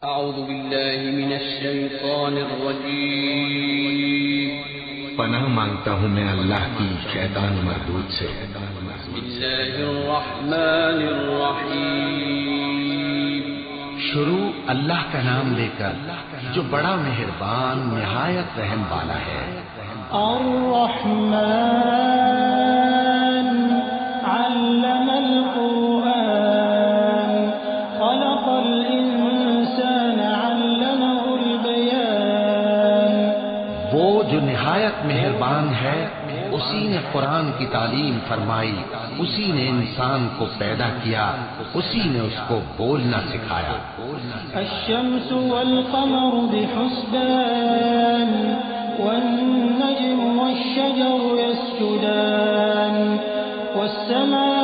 اعوذ باللہ من الشیطان الرجیم پناہ مانگتا ہوں میں اللہ کی شیطان مردود سے۔ بسم اللہ الرحمن الرحیم شروع اللہ کا نام لے کر جو بڑا مہربان نہایت رحم والا ہے۔ الرحمن علم القرآن خلق الانسان علمه البیان۔ وہ جو نہایت مہربان ہے اسی نے قرآن کی تعلیم فرمائی، اسی نے انسان کو پیدا کیا، اسی نے اس کو بولنا سکھایا۔ الشمس والقمر بحسبان والنجم والشجر يسجدان والسماء